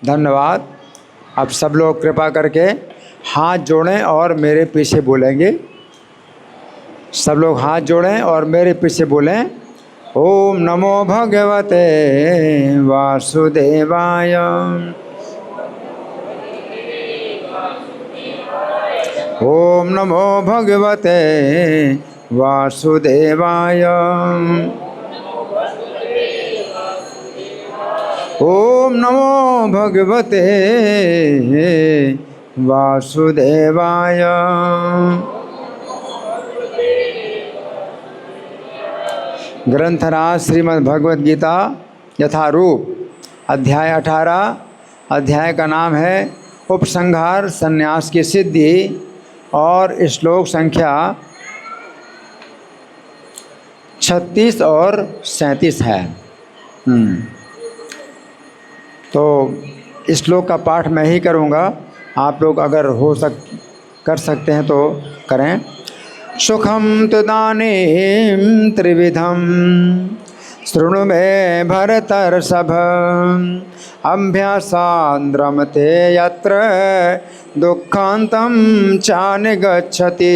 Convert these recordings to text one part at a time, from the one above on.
धन्यवाद। अब सब लोग कृपा करके हाथ जोड़ें और मेरे पीछे बोलेंगे। सब लोग हाथ जोड़ें और मेरे पीछे बोलें, ओम नमो भगवते वासुदेवाय। ओम नमो भगवते वासुदेवाय। ओम नमो भगवते वासुदेवाय। ग्रंथराज श्रीमद् भगवद गीता यथारूप, अध्याय 18। अध्याय का नाम है उपसंहार संन्यास की सिद्धि और श्लोक संख्या 36 और 37 है। तो इस श्लोक का पाठ मैं ही करूँगा, आप लोग अगर कर सकते हैं तो करें। सुखम तु दानीं त्रिविधम शृणु मे भरतर्षभ। अभ्यासाद् रमते यत्र दुःखान्तं च निगच्छति।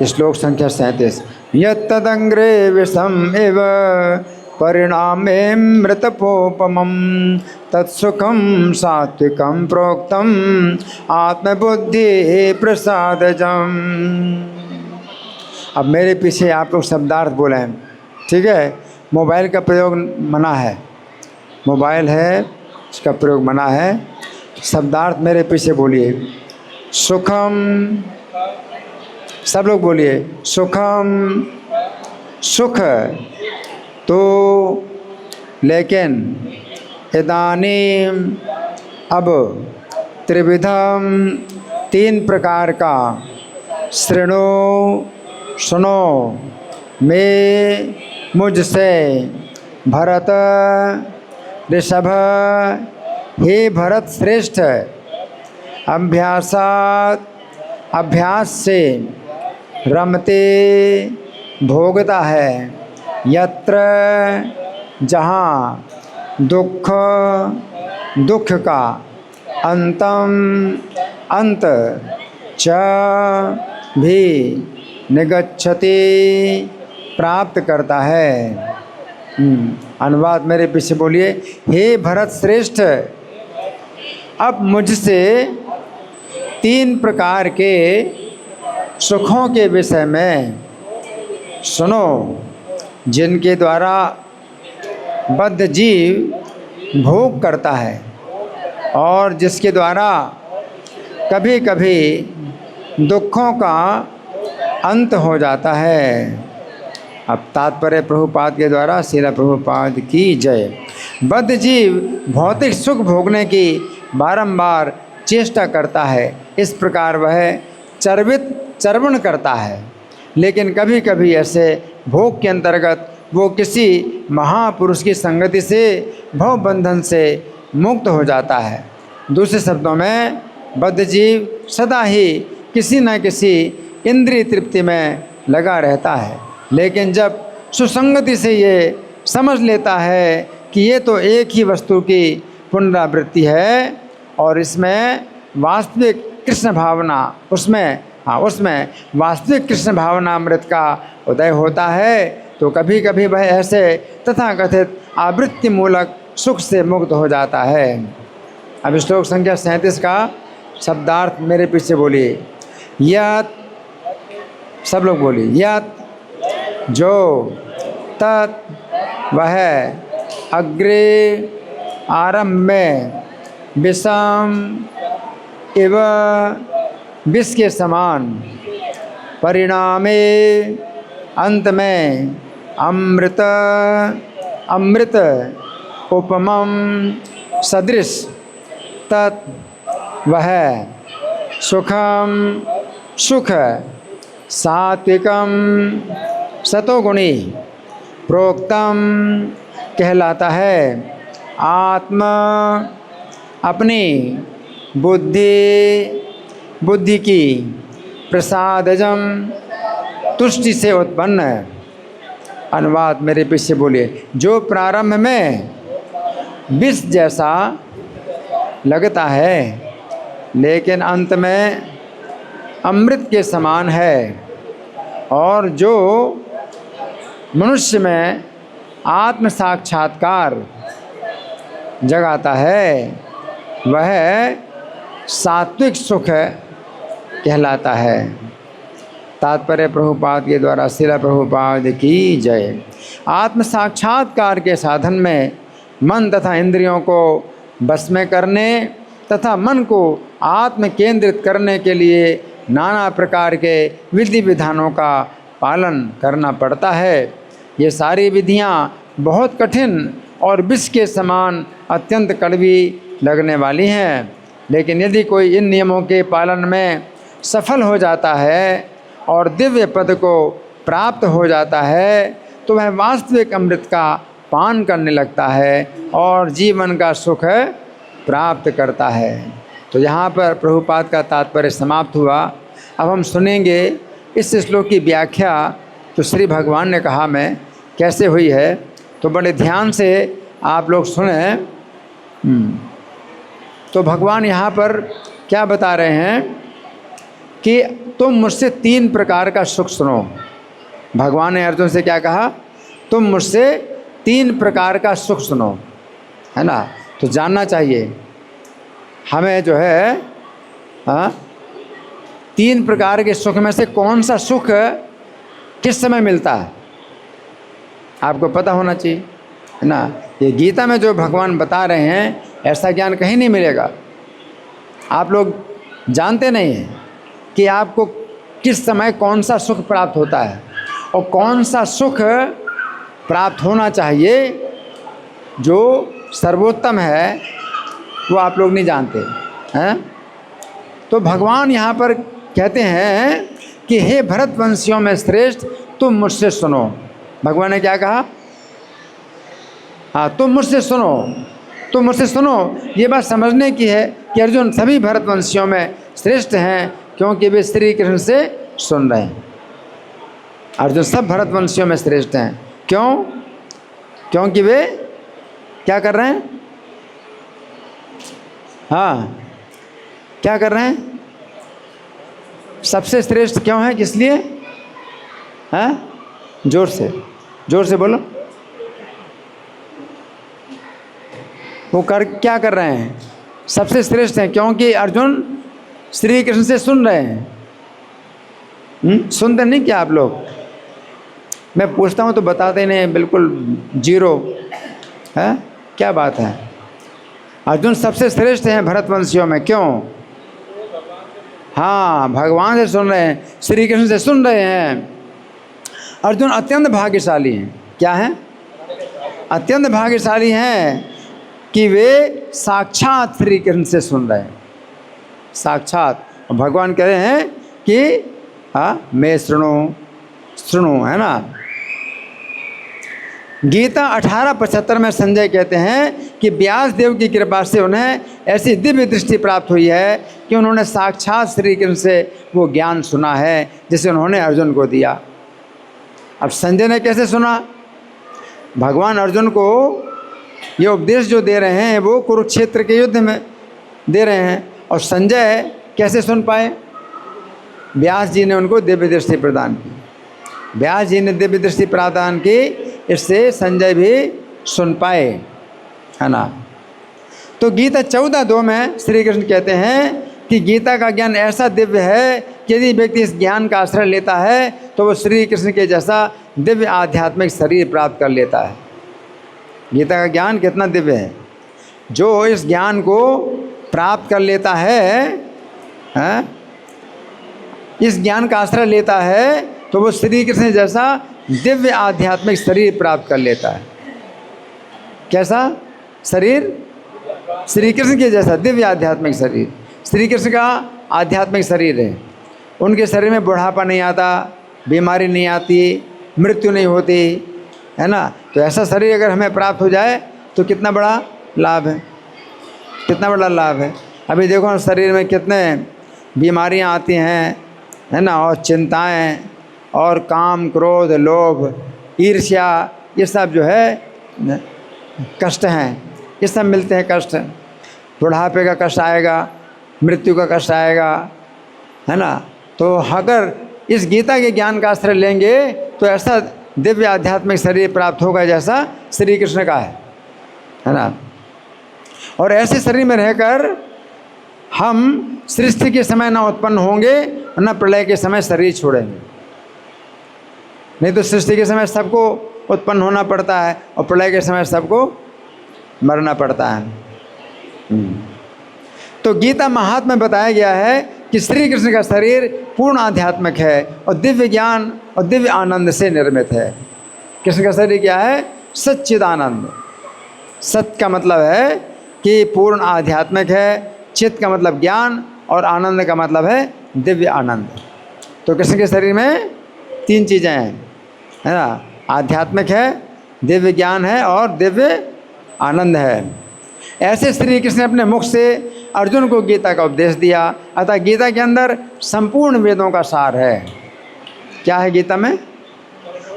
श्लोक संख्या 37। यत्तदङ्ग्रे विषम् इव परिणामे मृतपोपमं तत्सुखं सात्विकं प्रोक्तम् आत्मबुद्धि प्रसादजम्। अब मेरे पीछे आप लोग शब्दार्थ बोलें, ठीक है। मोबाइल का प्रयोग मना है, मोबाइल है इसका प्रयोग मना है। शब्दार्थ मेरे पीछे बोलिए। सुखम, सब लोग बोलिए सुखम, सुख तो, लेकिन, इदानीं अब, त्रिविधम तीन प्रकार का, शृणु सुनो, मैं मुझसे, भरत ऋषभ हे भरत श्रेष्ठ, अभ्यासात् अभ्यास से, रमते भोगता है, यत्र जहाँ, दुख दुख का, अंतम अंत, च भी, निगच्छति प्राप्त करता है। अनुवाद मेरे पीछे बोलिए। हे भरत श्रेष्ठ, अब मुझसे तीन प्रकार के सुखों के विषय में सुनो, जिनके द्वारा बद्ध जीव भोग करता है और जिसके द्वारा कभी कभी दुखों का अंत हो जाता है। अब तात्पर्य प्रभुपाद के द्वारा, श्रील प्रभुपाद की जय। बद्ध जीव भौतिक सुख भोगने की बारंबार चेष्टा करता है, इस प्रकार वह चर्वण करता है, लेकिन कभी कभी ऐसे भोग के अंतर्गत वो किसी महापुरुष की संगति से भव बंधन से मुक्त हो जाता है। दूसरे शब्दों में बद्ध जीव सदा ही किसी न किसी इंद्रिय तृप्ति में लगा रहता है, लेकिन जब सुसंगति से ये समझ लेता है कि ये तो एक ही वस्तु की पुनरावृत्ति है और इसमें वास्तविक कृष्ण भावना, उसमें वास्तविक कृष्ण भावना अमृत का उदय होता है, तो कभी कभी वह ऐसे तथाकथित आवृत्ति मूलक सुख से मुक्त हो जाता है। अब श्लोक संख्या 37 का शब्दार्थ मेरे पीछे बोलिए। यत, सब लोग बोलिए। यत जो, तत् वह, अग्रे आरंभ में, विषम इव विष के समान, परिणामे अंत में, अमृत अमृत उपमम सदृश, तत् वह, सुखम सुख, सात्विकम सतोगुणी, प्रोक्तम कहलाता है, आत्मा अपनी, बुद्धि की, प्रसादजम तुष्टि से उत्पन्न, अनुवाद मेरे पीछे बोलिए। जो प्रारंभ में विष जैसा लगता है लेकिन अंत में अमृत के समान है, और जो मनुष्य में आत्म साक्षात्कार जगाता है वह सात्विक सुख कहलाता है। तात्पर्य प्रभुपाद के द्वारा। श्रील प्रभुपाद की जय। आत्म साक्षात्कार के साधन में मन तथा इंद्रियों को बस में करने तथा मन को आत्म केंद्रित करने के लिए नाना प्रकार के विधि विधानों का पालन करना पड़ता है। ये सारी विधियाँ बहुत कठिन और विष के समान अत्यंत कड़वी लगने वाली हैं, लेकिन यदि कोई इन नियमों के पालन में सफल हो जाता है और दिव्य पद को प्राप्त हो जाता है तो वह वास्तविक अमृत का पान करने लगता है और जीवन का सुख प्राप्त करता है। तो यहाँ पर प्रभुपाद का तात्पर्य समाप्त हुआ। अब हम सुनेंगे इस श्लोक की व्याख्या तो श्री भगवान ने कहा मैं कैसे हुई है, तो बड़े ध्यान से आप लोग सुने। तो भगवान यहाँ पर क्या बता रहे हैं कि तुम मुझसे 3 प्रकार का सुख सुनो। भगवान ने अर्जुन से क्या कहा? तुम मुझसे 3 प्रकार का सुख सुनो, है ना। तो जानना चाहिए हमें जो है 3 प्रकार के सुख में से कौन सा सुख किस समय मिलता है, आपको पता होना चाहिए, है ना। ये गीता में जो भगवान बता रहे हैं ऐसा ज्ञान कहीं नहीं मिलेगा। आप लोग जानते नहीं हैं कि आपको किस समय कौन सा सुख प्राप्त होता है और कौन सा सुख प्राप्त होना चाहिए जो सर्वोत्तम है, वो आप लोग नहीं जानते हैं। तो भगवान यहाँ पर कहते हैं कि हे भरतवंशियों में श्रेष्ठ तुम मुझसे सुनो। भगवान ने क्या कहा? हाँ, तुम मुझसे सुनो, तुम मुझसे सुनो। ये बात समझने की है कि अर्जुन सभी भरतवंशियों में श्रेष्ठ हैं क्योंकि वे श्री कृष्ण से सुन रहे हैं। अर्जुन सब भरतवंशियों में श्रेष्ठ हैं। क्यों? क्योंकि वे क्या कर रहे हैं? हाँ, क्या कर रहे हैं? सबसे श्रेष्ठ क्यों है? किस लिए? हाँ, जोर से बोलो। वो क्या कर रहे हैं? सबसे श्रेष्ठ हैं क्योंकि अर्जुन श्री कृष्ण से सुन रहे हैं। सुनते नहीं क्या आप लोग? मैं पूछता हूँ तो बताते नहीं, बिल्कुल जीरो है। क्या बात है? अर्जुन सबसे श्रेष्ठ हैं भरतवंशियों में। क्यों? हाँ, भगवान से सुन रहे हैं, श्री कृष्ण से सुन रहे हैं। अर्जुन अत्यंत भाग्यशाली हैं। क्या हैं? अत्यंत भाग्यशाली हैं कि वे साक्षात श्री कृष्ण से सुन रहे हैं, साक्षात। और भगवान कह रहे हैं कि मैं सुनो, है ना। गीता 18:75 में संजय कहते हैं कि व्यास देव की कृपा से उन्हें ऐसी दिव्य दृष्टि प्राप्त हुई है कि उन्होंने साक्षात श्री कृष्ण से वो ज्ञान सुना है जिसे उन्होंने अर्जुन को दिया। अब संजय ने कैसे सुना? भगवान अर्जुन को ये उपदेश जो दे रहे हैं वो कुरुक्षेत्र के युद्ध में दे रहे हैं, और संजय कैसे सुन पाए? व्यास जी ने उनको दिव्य दृष्टि प्रदान की। व्यास जी ने दिव्य दृष्टि प्रदान की, इससे संजय भी सुन पाए, है ना। तो गीता 14:2 में श्री कृष्ण कहते हैं कि गीता का ज्ञान ऐसा दिव्य है कि यदि व्यक्ति इस ज्ञान का आश्रय लेता है तो वो श्री कृष्ण के जैसा दिव्य आध्यात्मिक शरीर प्राप्त कर लेता है। गीता का ज्ञान कितना दिव्य है! जो इस ज्ञान को प्राप्त कर लेता है, इस ज्ञान का आश्रय लेता है तो वो श्री कृष्ण जैसा दिव्य आध्यात्मिक शरीर प्राप्त कर लेता है। कैसा शरीर? श्री कृष्ण के जैसा दिव्य आध्यात्मिक शरीर। श्री कृष्ण का आध्यात्मिक शरीर है। उनके शरीर में बुढ़ापा नहीं आता, बीमारी नहीं आती, मृत्यु नहीं होती, है ना। तो ऐसा शरीर अगर हमें प्राप्त हो जाए तो कितना बड़ा लाभ है, कितना बड़ा लाभ है। अभी देखो शरीर में कितने बीमारियां आती हैं, है ना, और चिंताएं और काम क्रोध लोभ ईर्ष्या, ये सब जो है कष्ट हैं, ये सब मिलते हैं कष्ट। बुढ़ापे का कष्ट आएगा, मृत्यु का कष्ट आएगा, है ना। तो अगर इस गीता के ज्ञान का आश्रय लेंगे तो ऐसा दिव्य आध्यात्मिक शरीर प्राप्त होगा जैसा श्री कृष्ण का है ना। और ऐसे शरीर में रहकर हम सृष्टि के समय न उत्पन्न होंगे न प्रलय के समय शरीर छोड़ेंगे। नहीं तो सृष्टि के समय सबको उत्पन्न होना पड़ता है और प्रलय के समय सबको मरना पड़ता है। तो गीता महात्म्य में बताया गया है कि श्री कृष्ण का शरीर पूर्ण आध्यात्मिक है और दिव्य ज्ञान और दिव्य आनंद से निर्मित है। कृष्ण का शरीर क्या है? सच्चिदानंद। सत्य का मतलब है कि पूर्ण आध्यात्मिक है, चित्त का मतलब ज्ञान और आनंद का मतलब है दिव्य आनंद। तो कृष्ण के शरीर में 3 चीज़ें हैं, है ना। आध्यात्मिक है, दिव्य ज्ञान है और दिव्य आनंद है। ऐसे श्री कृष्ण ने अपने मुख से अर्जुन को गीता का उपदेश दिया। अतः गीता के अंदर संपूर्ण वेदों का सार है। क्या है गीता में?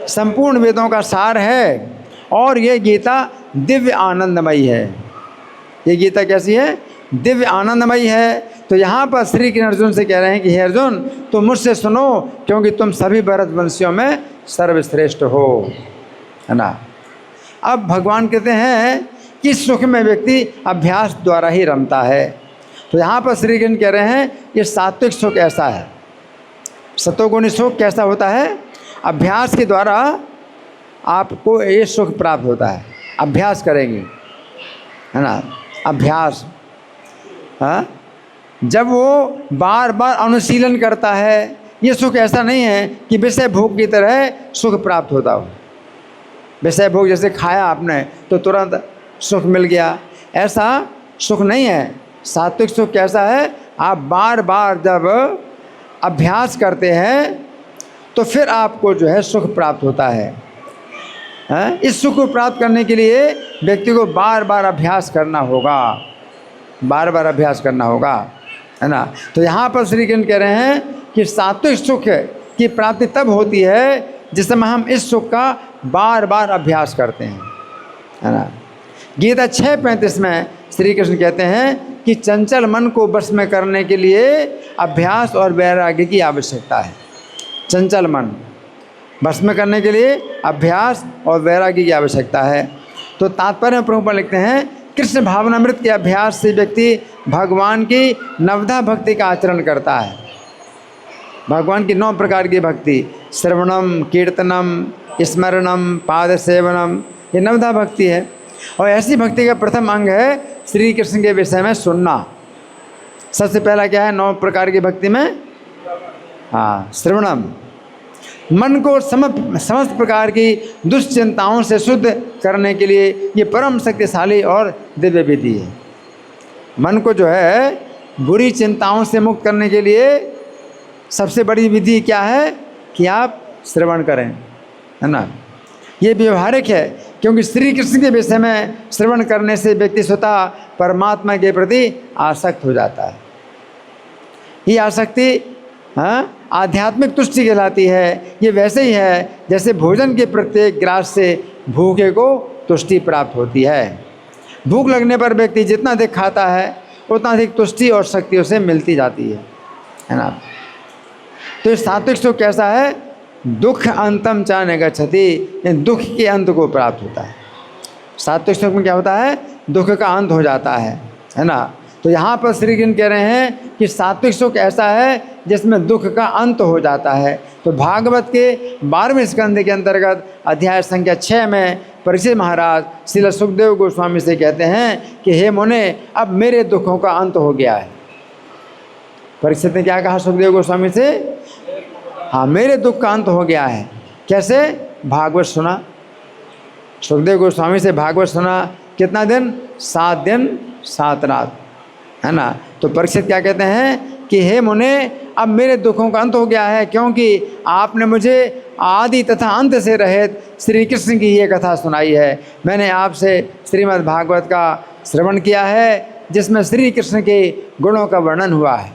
संपूर्ण वेदों का सार है। और ये गीता दिव्य आनंदमयी है। ये गीता कैसी है? दिव्य आनंदमयी है। तो यहाँ पर श्री कृष्ण अर्जुन से कह रहे हैं कि हे अर्जुन, तुम मुझसे सुनो क्योंकि तुम सभी भरतवंशियों में सर्वश्रेष्ठ हो, है ना। अब भगवान कहते हैं कि सुख में व्यक्ति अभ्यास द्वारा ही रमता है। तो यहाँ पर श्री कृष्ण कह रहे हैं ये सात्विक सुख ऐसा है। सतोगुणी सुख कैसा होता है? अभ्यास के द्वारा आपको ये सुख प्राप्त होता है। अभ्यास करेंगे, है ना। अभ्यास, हाँ, जब वो बार बार अनुशीलन करता है, ये सुख ऐसा नहीं है कि विषय भोग की तरह सुख प्राप्त होता हो। विषय भोग जैसे खाया आपने तो तुरंत सुख मिल गया, ऐसा सुख नहीं है। सात्विक सुख कैसा है? आप बार बार जब अभ्यास करते हैं तो फिर आपको जो है सुख प्राप्त होता है। इस सुख को प्राप्त करने के लिए व्यक्ति को बार बार अभ्यास करना होगा, बार बार अभ्यास करना होगा, है ना। तो यहाँ पर श्री कृष्ण कह रहे हैं कि सात्विक सुख की प्राप्ति तब होती है जिस समय हम इस सुख का बार बार अभ्यास करते हैं, है ना। गीता 6:35 में श्री कृष्ण कहते हैं कि चंचल मन को वश में करने के लिए अभ्यास और वैराग्य की आवश्यकता है। चंचल मन वश में करने के लिए अभ्यास और वैराग्य की आवश्यकता है। तो तात्पर्य में प्रभुपाद लिखते हैं, कृष्ण भावनामृत के अभ्यास से व्यक्ति भगवान की नवधा भक्ति का आचरण करता है। भगवान की 9 प्रकार की भक्ति, श्रवणम, कीर्तनम, स्मरणम, पाद सेवनम, ये नवधा भक्ति है। और ऐसी भक्ति का प्रथम अंग है श्री कृष्ण के विषय में सुनना। सबसे पहला क्या है 9 प्रकार की भक्ति में? हाँ, श्रवणम। मन को समस्त प्रकार की दुश्चिंताओं से शुद्ध करने के लिए ये परम शक्तिशाली और दिव्य विधि है। मन को जो है बुरी चिंताओं से मुक्त करने के लिए सबसे बड़ी विधि क्या है कि आप श्रवण करें, है ना। ये व्यवहारिक है क्योंकि श्री कृष्ण के विषय में श्रवण करने से व्यक्ति स्वतः परमात्मा के प्रति आसक्त हो जाता है। ये आसक्ति आध्यात्मिक तुष्टि कहलाती है। ये वैसे ही है जैसे भोजन के प्रत्येक ग्रास से भूखे को तुष्टि प्राप्त होती है। भूख लगने पर व्यक्ति जितना अधिक खाता है उतना अधिक तुष्टि और शक्ति उसे मिलती जाती है ना। तो इस सात्विक सुख कैसा है? दुख अंतम च न गच्छति, दुख के अंत को प्राप्त होता है। सात्विक सुख में क्या होता है? दुख का अंत हो जाता है ना। तो यहाँ पर श्री कृष्ण कह रहे हैं कि सात्विक सुख ऐसा है जिसमें दुख का अंत हो जाता है। तो भागवत के 12वें स्कंद के अंतर्गत अध्याय संख्या 6 में परीक्षित महाराज श्रील सुखदेव गोस्वामी से कहते हैं कि हे मुने, अब मेरे दुखों का अंत हो गया है। परीक्षित ने क्या कहा सुखदेव गोस्वामी से? हाँ, मेरे दुख का अंत हो गया है। कैसे? भागवत सुना। सुखदेव गोस्वामी से भागवत सुना कितना दिन? 7 दिन 7 रात, है ना। तो परीक्षित क्या कहते हैं कि हे मुने, अब मेरे दुखों का अंत हो गया है क्योंकि आपने मुझे आदि तथा अंत से रहित श्री कृष्ण की ये कथा सुनाई है। मैंने आपसे श्रीमद् भागवत का श्रवण किया है जिसमें श्री कृष्ण के गुणों का वर्णन हुआ है।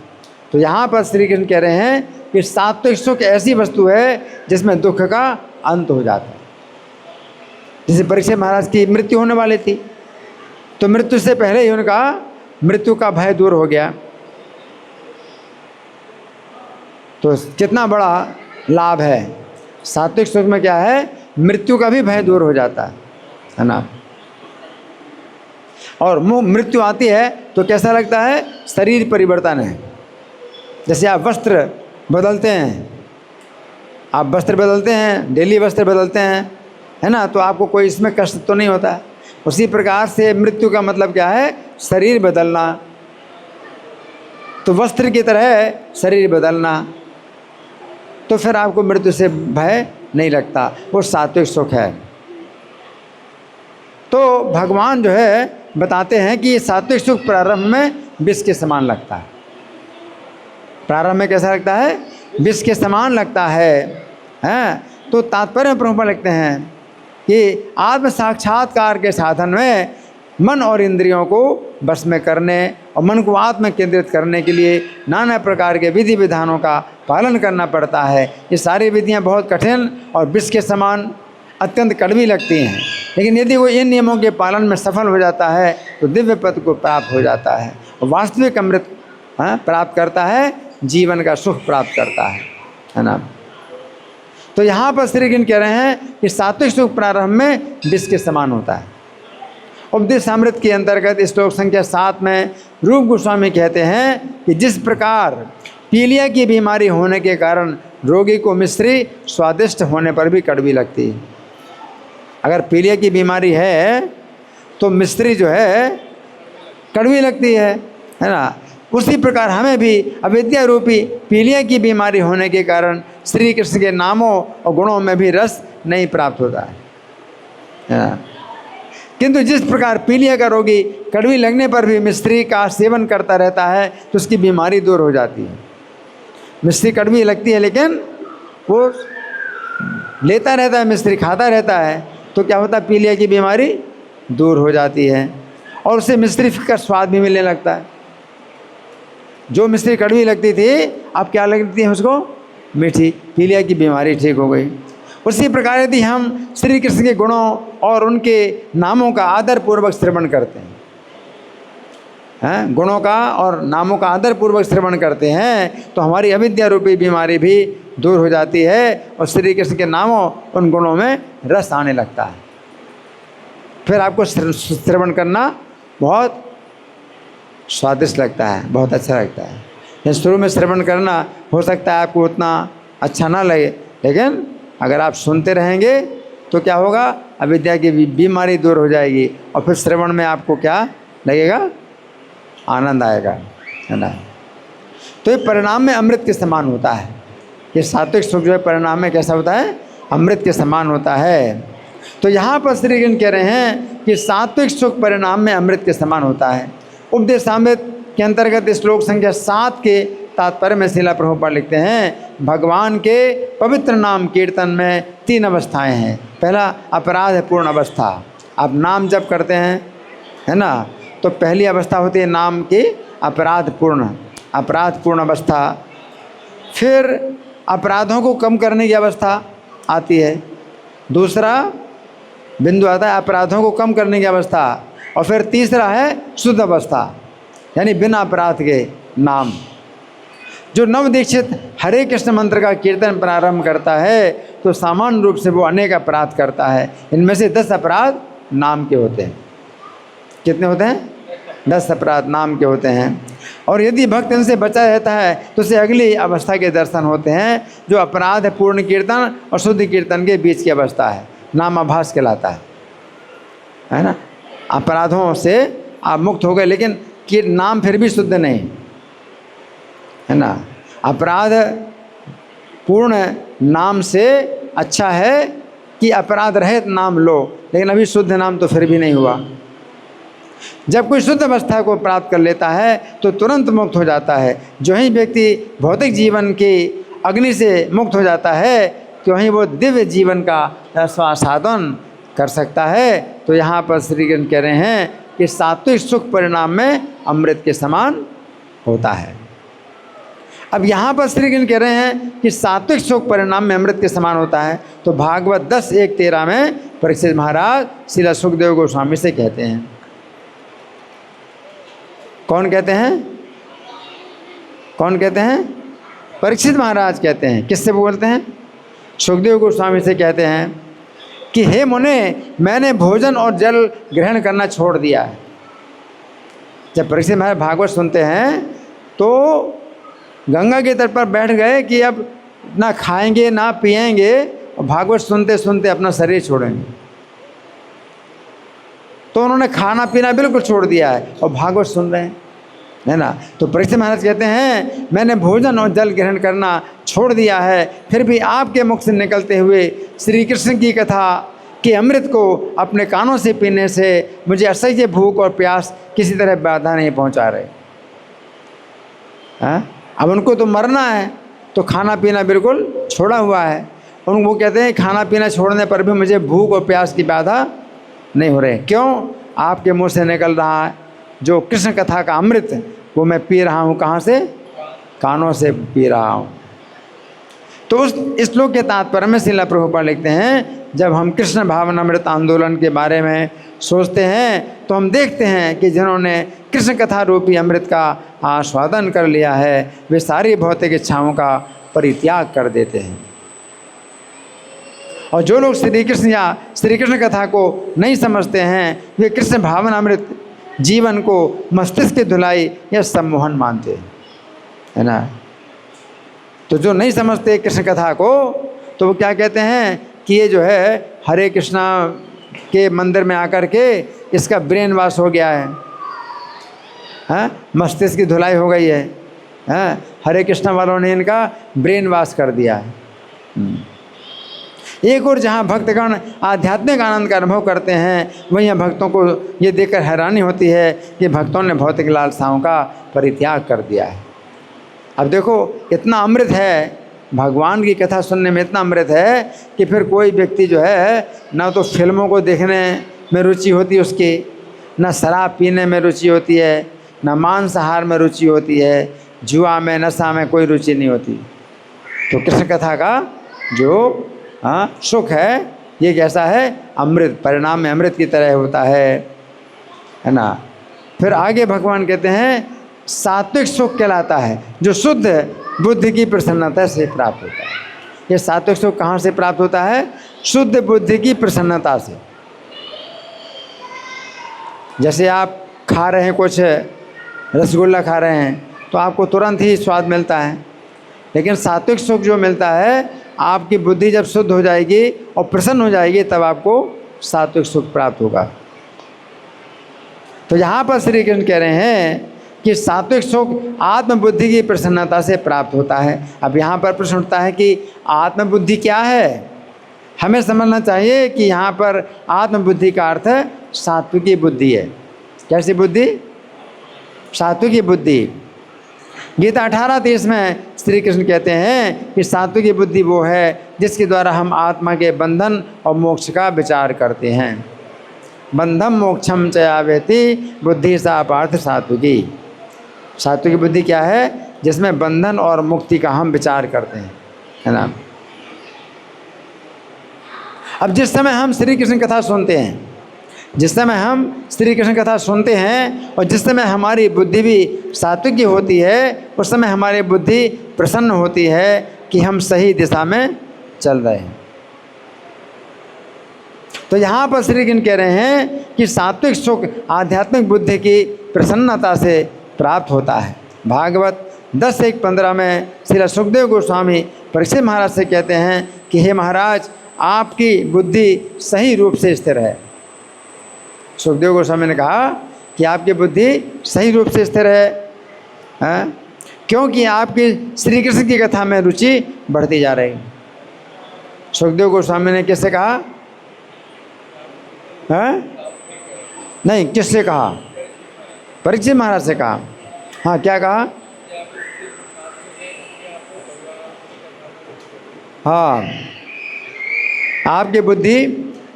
तो यहाँ पर श्री कृष्ण कह रहे हैं कि सात्विक सुख ऐसी वस्तु है जिसमें दुख का अंत हो जाता है। जैसे परीक्षित महाराज की मृत्यु होने वाली थी, तो मृत्यु से पहले ही उनका मृत्यु का भय दूर हो गया। तो कितना बड़ा लाभ है। सात्विक सुख में क्या है, मृत्यु का भी भय दूर हो जाता है ना। और मृत्यु आती है तो कैसा लगता है, शरीर परिवर्तन है। जैसे आप वस्त्र बदलते हैं, आप वस्त्र बदलते हैं, डेली वस्त्र बदलते हैं, है ना, तो आपको कोई इसमें कष्ट तो नहीं होता। उसी प्रकार से मृत्यु का मतलब क्या है, शरीर बदलना। तो वस्त्र की तरह शरीर बदलना, तो फिर आपको मृत्यु से भय नहीं लगता, वो सात्विक सुख है। तो भगवान जो है बताते हैं कि सात्विक सुख प्रारंभ में विष के समान लगता है। प्रारंभ में कैसा लगता है, विष के समान लगता है। तो तात्पर्य में प्रभुपाद लिखते हैं कि आत्म साक्षात्कार के साधन में मन और इंद्रियों को बस में करने और मन को आत्म केंद्रित करने के लिए नाना प्रकार के विधि विधानों का पालन करना पड़ता है। ये सारी विधियां बहुत कठिन और विष के समान अत्यंत कड़वी लगती हैं, लेकिन यदि वो इन नियमों के पालन में सफल हो जाता है तो दिव्य पद को प्राप्त हो जाता है और वास्तविक अमृत प्राप्त करता है, जीवन का सुख प्राप्त करता है ना। तो यहाँ पर श्री कृष्ण कह रहे हैं कि सात्विक सुख प्रारंभ में विष के समान होता है। उपदेशामृत के अंतर्गत श्लोक संख्या 7 में रूप गोस्वामी कहते हैं कि जिस प्रकार पीलिया की बीमारी होने के कारण रोगी को मिश्री स्वादिष्ट होने पर भी कड़वी लगती है। अगर पीलिया की बीमारी है तो मिश्री जो है कड़वी लगती है ना। उसी प्रकार हमें भी अविद्या रूपी पीलिया की बीमारी होने के कारण श्री कृष्ण के नामों और गुणों में भी रस नहीं प्राप्त होता है ना। किंतु जिस प्रकार पीलिया का रोगी कड़वी लगने पर भी मिश्री का सेवन करता रहता है तो उसकी बीमारी दूर हो जाती है। मिश्री कड़वी लगती है लेकिन वो लेता रहता है, मिश्री खाता रहता है, तो क्या होता है, पीलिया की बीमारी दूर हो जाती है और उसे मिश्री का स्वाद भी मिलने लगता है। जो मिश्री कड़वी लगती थी अब क्या लगती है उसको, मीठी। पीलिया की बीमारी ठीक हो गई। उसी प्रकार यदि हम श्री कृष्ण के गुणों और उनके नामों का आदर पूर्वक श्रवण करते हैं, गुणों का और नामों का आदर पूर्वक श्रवण करते हैं तो हमारी अविद्या रूपी बीमारी भी दूर हो जाती है और श्री कृष्ण के नामों उन गुणों में रस आने लगता है। फिर आपको श्रवण करना बहुत स्वादिष्ट लगता है, बहुत अच्छा लगता है। शुरू में श्रवण करना हो सकता है आपको उतना अच्छा ना लगे, लेकिन अगर आप सुनते रहेंगे तो क्या होगा, अविद्या की बीमारी दूर हो जाएगी और फिर श्रवण में आपको क्या लगेगा, आनंद आएगा, है ना। तो ये परिणाम में अमृत के समान होता है। ये सात्विक सुख जो है परिणाम में कैसा होता है, अमृत के समान होता है। तो यहाँ पर श्री कृष्ण कह रहे हैं कि सात्विक सुख परिणाम में अमृत के समान होता है। उपदेशामृत के अंतर्गत श्लोक संख्या 7 के तात्पर्य में श्रीला प्रभुपाद लिखते हैं, भगवान के पवित्र नाम कीर्तन में 3 अवस्थाएं हैं। पहला अपराध पूर्ण अवस्था, आप नाम जप करते हैं, है ना, तो पहली अवस्था होती है नाम की अपराध पूर्ण अवस्था। फिर अपराधों को कम करने की अवस्था आती है। दूसरा बिंदु आता है अपराधों को कम करने की अवस्था। और फिर तीसरा है शुद्ध अवस्था, यानी बिना अपराध के नाम। जो नव दीक्षित हरे कृष्ण मंत्र का कीर्तन प्रारंभ करता है तो सामान्य रूप से वो अनेक अपराध करता है। इनमें से 10 अपराध नाम के होते हैं। कितने होते हैं, 10 अपराध नाम के होते हैं। और यदि भक्त इनसे बचा रहता है तो उसे अगली अवस्था के दर्शन होते हैं, जो अपराध है पूर्ण कीर्तन और शुद्ध कीर्तन के बीच की अवस्था है, नामाभास कहलाता है ना। अपराधों से आप मुक्त हो गए लेकिन नाम फिर भी शुद्ध नहीं, है ना। अपराध पूर्ण नाम से अच्छा है कि अपराध रहित नाम लो, लेकिन अभी शुद्ध नाम तो फिर भी नहीं हुआ। जब कोई शुद्ध अवस्था को प्राप्त कर लेता है तो तुरंत मुक्त हो जाता है। जो ही व्यक्ति भौतिक जीवन की अग्नि से मुक्त हो जाता है तो वहीं वो दिव्य जीवन का स्वासाधन कर सकता है। तो यहाँ पर श्री कृष्ण कह रहे हैं कि सात्विक सुख परिणाम में अमृत के समान होता है। अब यहाँ पर श्री कृष्ण कह रहे हैं कि सात्विक सुख परिणाम में अमृत के समान होता है, तो भागवत 10:1-13 में परीक्षित महाराज श्रील सुखदेव गोस्वामी से कहते हैं। कौन कहते हैं? कौन कहते हैं? परीक्षित महाराज कहते हैं। किससे बोलते हैं? सुखदेव गोस्वामी से कहते हैं कि हे मुने, मैंने भोजन और जल ग्रहण करना छोड़ दिया है। जब परीक्षित महाराज भागवत सुनते हैं तो गंगा के तट पर बैठ गए कि अब ना खाएंगे ना पिएंगे, और भागवत सुनते सुनते अपना शरीर छोड़ेंगे। तो उन्होंने खाना पीना बिल्कुल छोड़ दिया है और भागवत सुन रहे हैं, है ना। तो परीक्षित महाराज कहते हैं मैंने भोजन और जल ग्रहण करना छोड़ दिया है, फिर भी आपके मुख से निकलते हुए श्री कृष्ण की कथा के अमृत को अपने कानों से पीने से मुझे असह्य भूख और प्यास किसी तरह बाधा नहीं पहुंचा रहे। अब उनको तो मरना है तो खाना पीना बिल्कुल छोड़ा हुआ है। वो कहते हैं खाना पीना छोड़ने पर भी मुझे भूख और प्यास की बाधा नहीं हो रही। क्यों? आपके मुंह से निकल रहा है जो कृष्ण कथा का अमृत, वो मैं पी रहा हूँ। कहाँ से? कानों से पी रहा हूँ। तो उस श्लोक के तात्पर्य में श्रील प्रभुपाद लिखते हैं, जब हम कृष्ण भावनामृत आंदोलन के बारे में सोचते हैं तो हम देखते हैं कि जिन्होंने कृष्ण कथा रूपी अमृत का आस्वादन कर लिया है वे सारी भौतिक इच्छाओं का परित्याग कर देते हैं। और जो लोग श्री कृष्ण या श्री कृष्ण कथा को नहीं समझते हैं वे कृष्ण भावनामृत जीवन को मस्तिष्क की धुलाई या सम्मोहन मानते हैं, है ना। तो जो नहीं समझते कृष्ण कथा को तो वो क्या कहते हैं कि ये जो है हरे कृष्णा के मंदिर में आकर के इसका ब्रेन वॉश हो गया है, मस्तिष्क की धुलाई हो गई है, हरे कृष्णा वालों ने इनका ब्रेन वॉश कर दिया है। एक और जहाँ भक्तगण आध्यात्मिक आनंद का अनुभव करते हैं वहीं भक्तों को ये देखकर हैरानी होती है कि भक्तों ने भौतिक लालसाओं का परित्याग कर दिया है। अब देखो इतना अमृत है, भगवान की कथा सुनने में इतना अमृत है कि फिर कोई व्यक्ति जो है ना तो फिल्मों को देखने में रुचि होती है उसकी, ना शराब पीने में रुचि होती है, ना मांसाहार में रुचि होती है, जुआ में नशा में कोई रुचि नहीं होती। तो कृष्ण कथा का जो सुख है ये कैसा है? अमृत, परिणाम में अमृत की तरह होता है ना। फिर आगे भगवान कहते हैं सात्विक सुख कहलाता है जो शुद्ध बुद्धि की प्रसन्नता से प्राप्त होता है। ये सात्विक सुख कहाँ से प्राप्त होता है? शुद्ध बुद्धि की प्रसन्नता से। जैसे आप खा रहे हैं, कुछ रसगुल्ला खा रहे हैं तो आपको तुरंत ही स्वाद मिलता है, लेकिन सात्विक सुख जो मिलता है आपकी बुद्धि जब शुद्ध हो जाएगी और प्रसन्न हो जाएगी तब आपको सात्विक सुख प्राप्त होगा। तो यहाँ पर श्री कृष्ण कह रहे हैं कि सात्विक सुख आत्मबुद्धि की प्रसन्नता से प्राप्त होता है। अब यहाँ पर प्रश्न उठता है कि आत्मबुद्धि क्या है? हमें समझना चाहिए कि यहाँ पर आत्मबुद्धि का अर्थ सात्विकी बुद्धि है। कैसी बुद्धि? सात्विकी बुद्धि। गीता 18:30 में श्री कृष्ण कहते हैं कि सात्विकी बुद्धि वो है जिसके द्वारा हम आत्मा के बंधन और मोक्ष का विचार करते हैं। बंधम मोक्षम चयावेति बुद्धि सा पार्थ सात्विकी। सात्विकी बुद्धि क्या है? जिसमें बंधन और मुक्ति का हम विचार करते हैं, है ना। अब जिस समय हम श्री कृष्ण कथा सुनते हैं, जिस समय हम श्री कृष्ण कथा सुनते हैं और जिस समय हमारी बुद्धि भी सात्विकी होती है उस समय हमारी बुद्धि प्रसन्न होती है कि हम सही दिशा में चल रहे हैं। तो यहाँ पर श्री कृष्ण कह रहे हैं कि सात्विक सुख आध्यात्मिक बुद्धि की प्रसन्नता से प्राप्त होता है। भागवत 10:1-15 में श्री सुखदेव गोस्वामी परीक्षित महाराज से कहते हैं कि हे महाराज, आपकी बुद्धि सही रूप से स्थिर है। सुखदेव गोस्वामी ने कहा कि आपकी बुद्धि सही रूप से स्थिर है, क्योंकि आपकी श्री कृष्ण की कथा में रुचि बढ़ती जा रही। सुखदेव गोस्वामी ने किससे कहा? नहीं, किससे कहा? परीक्षित महाराज से कहा। हाँ, क्या कहा? हाँ, आपकी बुद्धि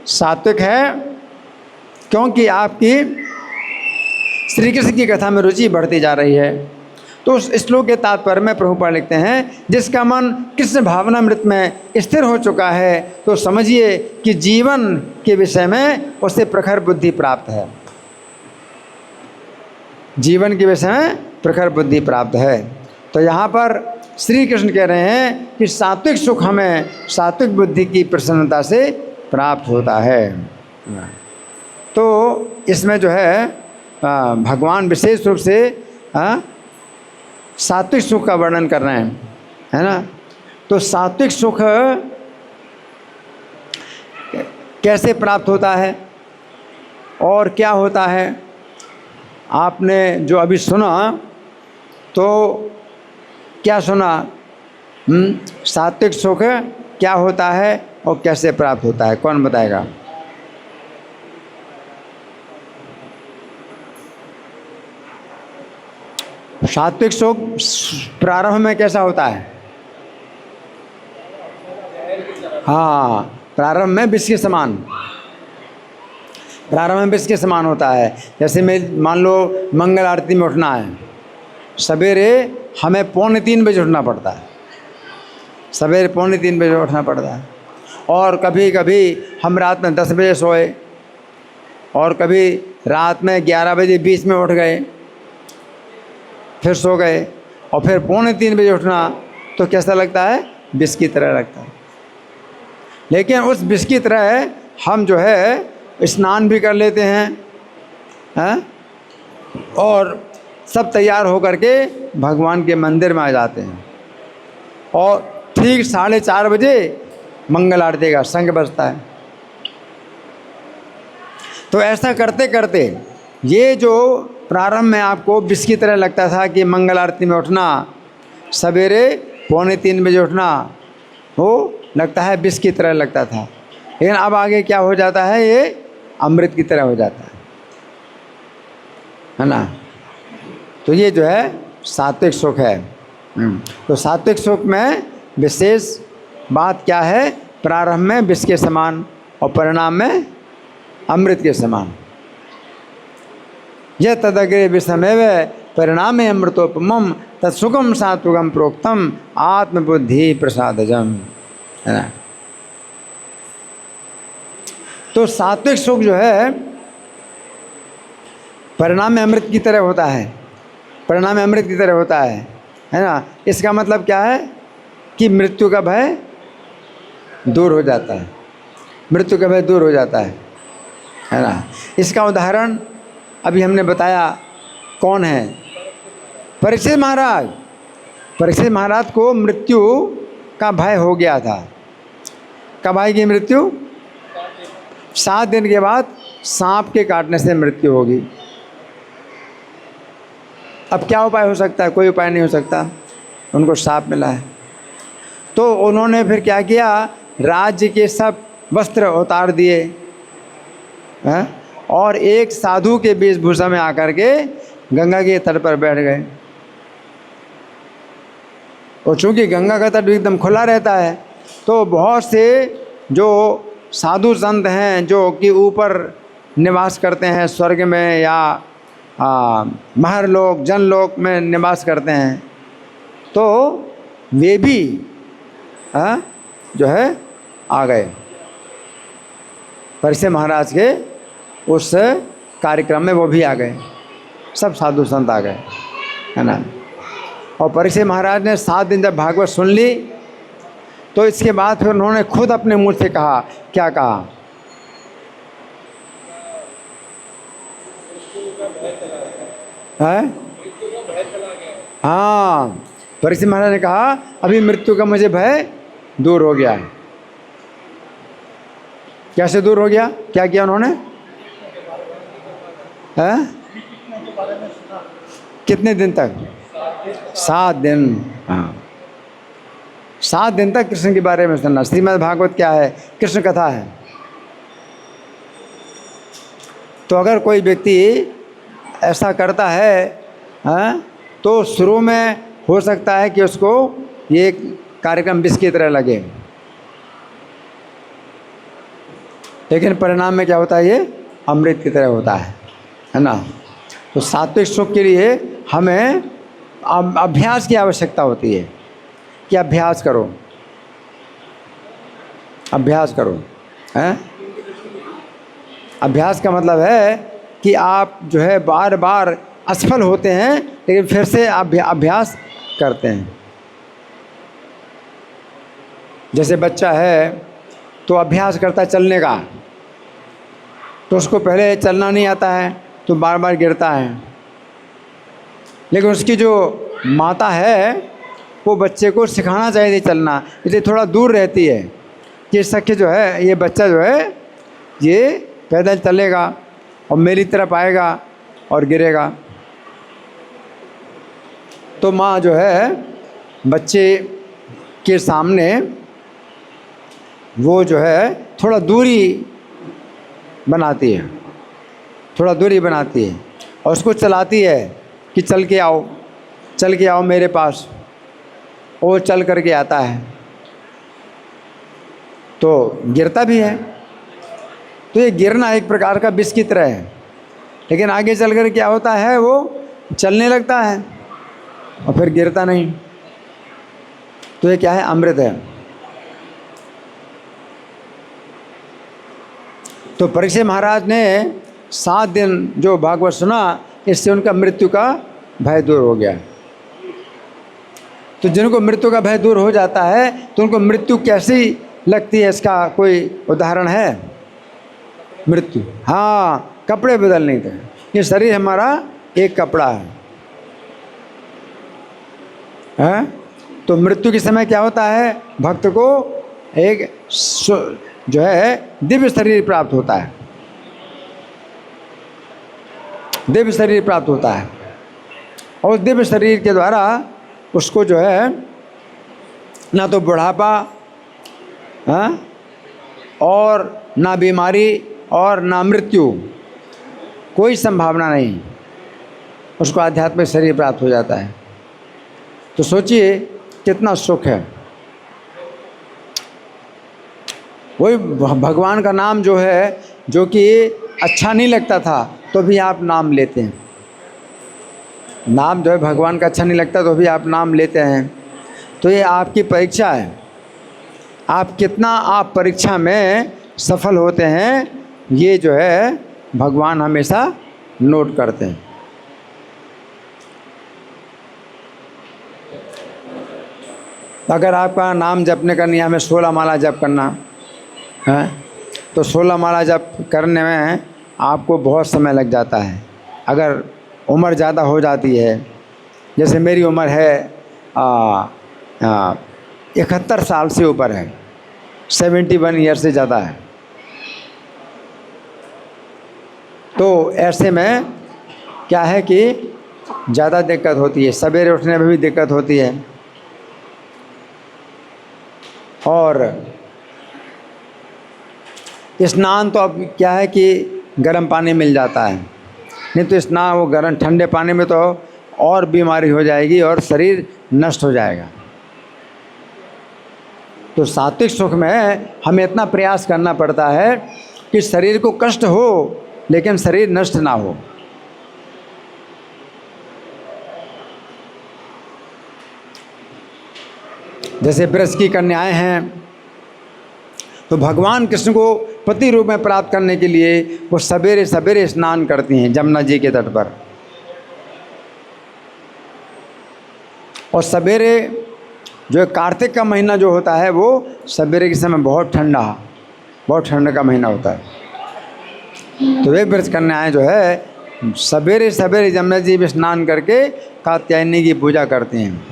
सात्विक है क्योंकि आपकी श्री कृष्ण की कथा में रुचि बढ़ती जा रही है। तो उस श्लोक के तात्पर्य में प्रभुपाद लिखते हैं, जिसका मन कृष्ण भावनामृत में स्थिर हो चुका है तो समझिए कि जीवन के विषय में उसे प्रखर बुद्धि प्राप्त है। जीवन के विषय में प्रखर बुद्धि प्राप्त है। तो यहाँ पर श्री कृष्ण कह रहे हैं कि सात्विक सुख हमें सात्विक बुद्धि की प्रसन्नता से प्राप्त होता है। तो इसमें जो है भगवान विशेष रूप से सात्विक सुख का वर्णन कर रहे हैं, है ना। तो सात्विक सुख कैसे प्राप्त होता है और क्या होता है, आपने जो अभी सुना तो क्या सुना? सात्विक सुख क्या होता है और कैसे प्राप्त होता है, कौन बताएगा? सात्विक सुख प्रारंभ में कैसा होता है? हाँ, प्रारंभ में विष के समान, प्रारंभ में विष के समान होता है। जैसे मैं मान लो मंगल आरती में उठना है, सवेरे हमें 2:45 बजे उठना पड़ता है, सवेरे 2:45 बजे उठना पड़ता है। और कभी कभी हम रात में 10 बजे सोए और कभी रात में 11 बजे बीच में उठ गए, फिर सो गए और फिर 2:45 बजे उठना, तो कैसा लगता है? विष की तरह लगता है। लेकिन उस विष की तरह हम जो है स्नान भी कर लेते हैं, और सब तैयार होकर के भगवान के मंदिर में आ जाते हैं और ठीक 4:30 बजे मंगल आरती का शंख बजता है। तो ऐसा करते करते ये जो प्रारंभ में आपको विष की तरह लगता था कि मंगल आरती में उठना, सवेरे 2:45 बजे उठना, वो लगता है विष की तरह लगता था। लेकिन अब आगे क्या हो जाता है? ये अमृत की तरह हो जाता है ना। तो ये जो है सात्विक सुख है। तो सात्विक सुख में विशेष बात क्या है? प्रारंभ में विष के समान और परिणाम में अमृत के समान। यह तदग्रे विषमेव परिणामे अमृतोपमम तत्सुखम सात्विकम प्रोक्तम आत्मबुद्धि प्रसादजम, है ना। तो सात्विक सुख जो है परिणाम में अमृत की तरह होता है, परिणाम में अमृत की तरह होता है ना। इसका मतलब क्या है? कि मृत्यु का भय दूर हो जाता है, मृत्यु का भय दूर हो जाता है ना। इसका उदाहरण अभी हमने बताया, कौन है? परीक्षित महाराज। परीक्षित महाराज को मृत्यु का भय हो गया था। कब आएगी मृत्यु? 7 दिन के बाद सांप के काटने से मृत्यु होगी। अब क्या उपाय हो सकता है? कोई उपाय नहीं हो सकता, उनको सांप मिला है। तो उन्होंने फिर क्या किया? राज्य के सब वस्त्र उतार दिए हैं और एक साधु के वेशभूषा में आकर के गंगा के तट पर बैठ गए। और चूँकि गंगा का तट एकदम खुला रहता है, तो बहुत से जो साधु संत हैं जो कि ऊपर निवास करते हैं, स्वर्ग में या महरलोक जनलोक में निवास करते हैं, तो वे भी जो है आ गए परीक्षित महाराज के उस कार्यक्रम में। वो भी आ गए, सब साधु संत आ गए, है ना। और परीक्षित महाराज ने 7 दिन जब भागवत सुन ली, तो इसके बाद फिर उन्होंने खुद अपने मुंह से कहा, क्या कहा? है? हाँ, परीक्षित महाराज ने कहा अभी मृत्यु का मुझे भय दूर हो गया है। कैसे दूर हो गया? क्या किया उन्होंने? है? कितने दिन तक? 7 दिन। हाँ, 7 दिन तक कृष्ण के बारे में सुनना। श्रीमद् भागवत क्या है? कृष्ण कथा है। तो अगर कोई व्यक्ति ऐसा करता है, तो शुरू में हो सकता है कि उसको ये कार्यक्रम विष की तरह लगे, लेकिन परिणाम में क्या होता है? ये अमृत की तरह होता है ना। तो सात्विक सुख के लिए हमें अभ्यास की आवश्यकता होती है कि अभ्यास करो, अभ्यास करो, हैं? अभ्यास का मतलब है कि आप जो है बार बार असफल होते हैं लेकिन फिर से अभ्यास करते हैं। जैसे बच्चा है तो अभ्यास करता है चलने का, तो उसको पहले चलना नहीं आता है तो बार बार गिरता है, लेकिन उसकी जो माता है वो बच्चे को सिखाना चाहिए चलना, इसलिए थोड़ा दूर रहती है कि सख्य जो है ये बच्चा जो है ये पैदल चलेगा और मेरी तरफ आएगा और गिरेगा। तो माँ जो है बच्चे के सामने वो जो है थोड़ा दूरी बनाती है, थोड़ा दूरी बनाती है और उसको चलाती है कि चल के आओ, चल के आओ मेरे पास। वो चल कर के आता है तो गिरता भी है। तो ये गिरना एक प्रकार का विष की तरह है, लेकिन आगे चल कर क्या होता है, वो चलने लगता है और फिर गिरता नहीं। तो ये क्या है, अमृत है। तो परीक्षित महाराज ने 7 दिन जो भागवत सुना, इससे उनका मृत्यु का भय दूर हो गया। तो जिनको मृत्यु का भय दूर हो जाता है तो उनको मृत्यु कैसी लगती है, इसका कोई उदाहरण है? मृत्यु, हाँ, कपड़े बदलने थे। ये शरीर हमारा एक कपड़ा है? तो मृत्यु के समय क्या होता है, भक्त को एक जो है दिव्य शरीर प्राप्त होता है, दिव्य शरीर प्राप्त होता है। और दिव्य शरीर के द्वारा उसको जो है ना तो बुढ़ापा, हाँ, और ना बीमारी और ना मृत्यु, कोई संभावना नहीं, उसको आध्यात्मिक शरीर प्राप्त हो जाता है। तो सोचिए कितना सुख है। वही भगवान का नाम जो है, जो कि अच्छा नहीं लगता था तो भी आप नाम लेते हैं। नाम जो है भगवान का अच्छा नहीं लगता तो भी आप नाम लेते हैं। तो ये आपकी परीक्षा है, आप कितना आप परीक्षा में सफल होते हैं, ये जो है भगवान हमेशा नोट करते हैं। अगर आपका नाम जपने का नियम है 16 माला जप करना है, तो 16 माला जप करने में आपको बहुत समय लग जाता है। अगर उम्र ज़्यादा हो जाती है, जैसे मेरी उम्र है 71 साल से ऊपर है, 71 ईयर से ज़्यादा है, तो ऐसे में क्या है कि ज़्यादा दिक्कत होती है, सवेरे उठने में भी दिक्कत होती है। और स्नान तो अब क्या है कि गर्म पानी मिल जाता है, नहीं तो स्नान वो गर्म ठंडे पानी में तो और बीमारी हो जाएगी और शरीर नष्ट हो जाएगा। तो सात्विक सुख में हमें इतना प्रयास करना पड़ता है कि शरीर को कष्ट हो लेकिन शरीर नष्ट ना हो। जैसे व्रज की कन्याएं हैं, तो भगवान कृष्ण को पति रूप में प्राप्त करने के लिए वो सवेरे सवेरे स्नान करती हैं जमुना जी के तट पर। और सवेरे जो कार्तिक का महीना जो होता है वो सवेरे के समय बहुत ठंड का महीना होता है। तो वे व्रज कन्याएं जो है सवेरे सवेरे जमुना जी में स्नान करके कात्यायनी की पूजा करती हैं।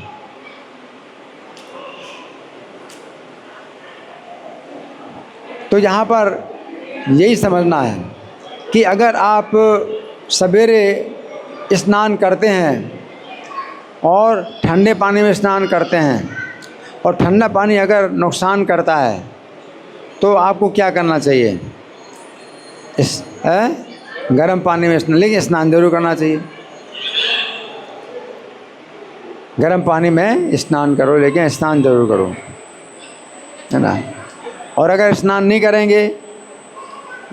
तो यहाँ पर यही समझना है कि अगर आप सवेरे स्नान करते हैं और ठंडे पानी में स्नान करते हैं और ठंडा पानी अगर नुकसान करता है तो आपको क्या करना चाहिए? गर्म पानी में स्नान, लेकिन स्नान जरूर करना चाहिए। गर्म पानी में स्नान करो लेकिन स्नान जरूर करो, है ना। और अगर स्नान नहीं करेंगे,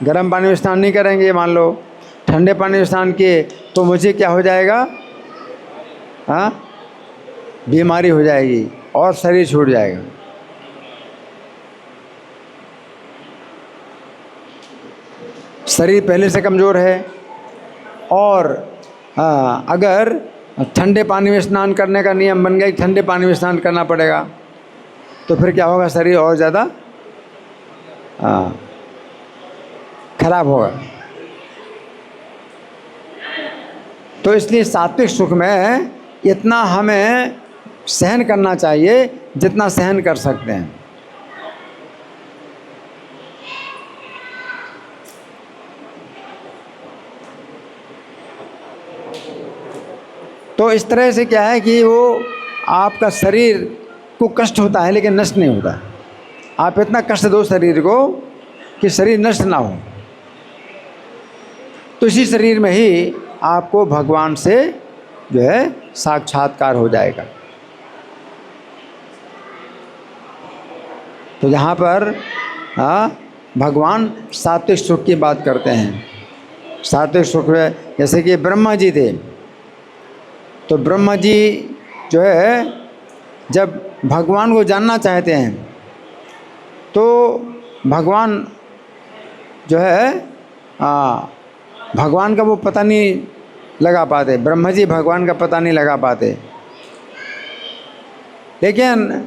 गर्म पानी में स्नान नहीं करेंगे, मान लो ठंडे पानी में स्नान किए, तो मुझे क्या हो जाएगा? हाँ, बीमारी हो जाएगी और शरीर छूट जाएगा। शरीर पहले से कमज़ोर है और अगर ठंडे पानी में स्नान करने का नियम बन गया कि ठंडे पानी में स्नान करना पड़ेगा, तो फिर क्या होगा, शरीर और ज़्यादा खराब होगा। तो इसलिए सात्विक सुख में इतना हमें सहन करना चाहिए जितना सहन कर सकते हैं। तो इस तरह से क्या है कि वो आपका शरीर को कष्ट होता है लेकिन नष्ट नहीं होता। आप इतना कष्ट दो शरीर को कि शरीर नष्ट ना हो, तो इसी शरीर में ही आपको भगवान से जो है साक्षात्कार हो जाएगा। तो यहाँ पर भगवान सात्विक सुख की बात करते हैं। सात्विक सुख में जैसे कि ब्रह्मा जी थे, तो ब्रह्मा जी जो है जब भगवान को जानना चाहते हैं तो भगवान जो है भगवान का वो पता नहीं लगा पाते, ब्रह्मा जी भगवान का पता नहीं लगा पाते। लेकिन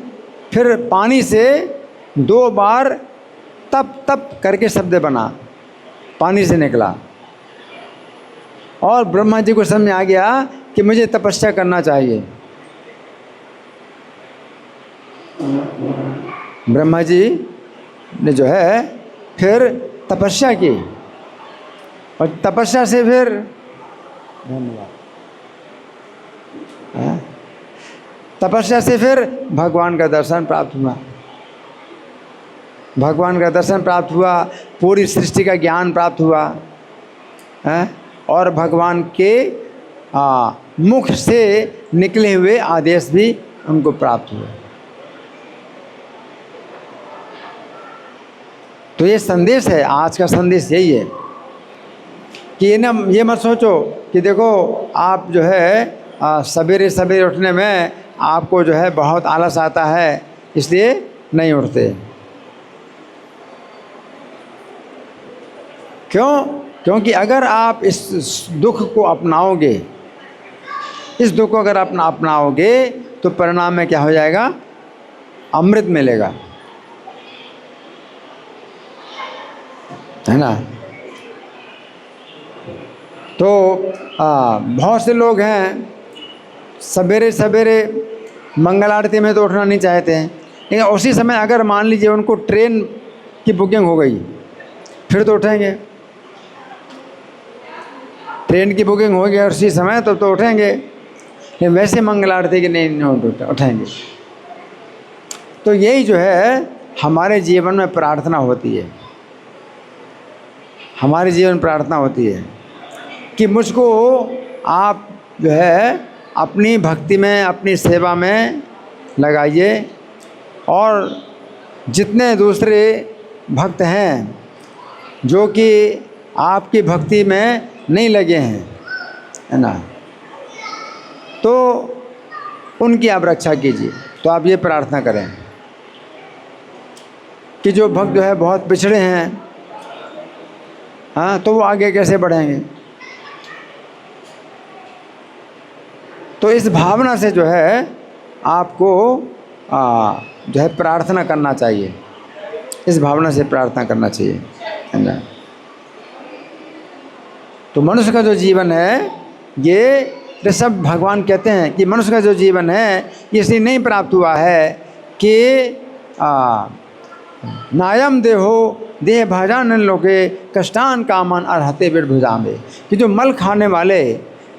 फिर पानी से 2 बार तप तप करके शब्द बना, पानी से निकला, और ब्रह्मा जी को समझ में आ गया कि मुझे तपस्या करना चाहिए। ब्रह्मा जी ने जो है फिर तपस्या की, और तपस्या से फिर तपस्या से फिर भगवान का दर्शन प्राप्त हुआ। भगवान का दर्शन प्राप्त हुआ, पूरी सृष्टि का ज्ञान प्राप्त हुआ है, और भगवान के मुख से निकले हुए आदेश भी उनको प्राप्त हुए। तो ये संदेश है, आज का संदेश यही है कि ये मत सोचो कि देखो आप जो है सवेरे सवेरे उठने में आपको जो है बहुत आलस आता है इसलिए नहीं उठते। क्यों? क्योंकि अगर आप इस दुख को अपनाओगे, इस दुख को अगर अपनाओगे तो परिणाम में क्या हो जाएगा, अमृत मिलेगा, है ना। तो बहुत से लोग हैं सवेरे सवेरे मंगल आरती में तो उठना नहीं चाहते हैं, लेकिन उसी समय अगर मान लीजिए उनको ट्रेन की बुकिंग हो गई फिर तो उठेंगे। ट्रेन की बुकिंग हो गई उसी समय तो उठेंगे, लेकिन वैसे मंगल आरती की नहीं उठेंगे। तो यही जो है हमारे जीवन में प्रार्थना होती है, हमारे जीवन में प्रार्थना होती है कि मुझको आप जो है अपनी भक्ति में, अपनी सेवा में लगाइए, और जितने दूसरे भक्त हैं जो कि आपकी भक्ति में नहीं लगे हैं, है ना, तो उनकी आप रक्षा कीजिए। तो आप ये प्रार्थना करें कि जो भक्त जो है बहुत पिछड़े हैं, हाँ, तो वो आगे कैसे बढ़ेंगे। तो इस भावना से जो है आपको जो है प्रार्थना करना चाहिए, इस भावना से प्रार्थना करना चाहिए, है ना। तो मनुष्य का जो जीवन है ये सब भगवान कहते हैं कि मनुष्य का जो जीवन है ये इसलिए नहीं प्राप्त हुआ है कि नायम देहो देह भाजान लोके कष्टान कामान अर्हते बिरभुजामे, कि जो मल खाने वाले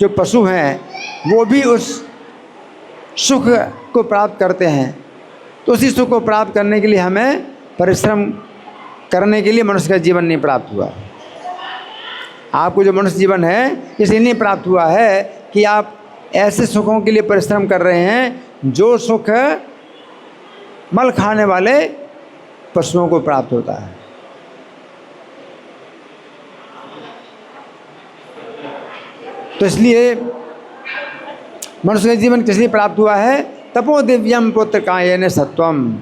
जो पशु हैं वो भी उस सुख को प्राप्त करते हैं। तो उसी सुख को प्राप्त करने के लिए हमें परिश्रम करने के लिए मनुष्य का जीवन नहीं प्राप्त हुआ। आपको जो मनुष्य जीवन है इसलिए नहीं प्राप्त हुआ है कि आप ऐसे सुखों के लिए परिश्रम कर रहे हैं जो सुख मल खाने वाले पशुओं को प्राप्त होता है। तो इसलिए मनुष्य का जीवन किस लिए प्राप्त हुआ है तपो दिव्यम पुत्र कायेन सत्वम,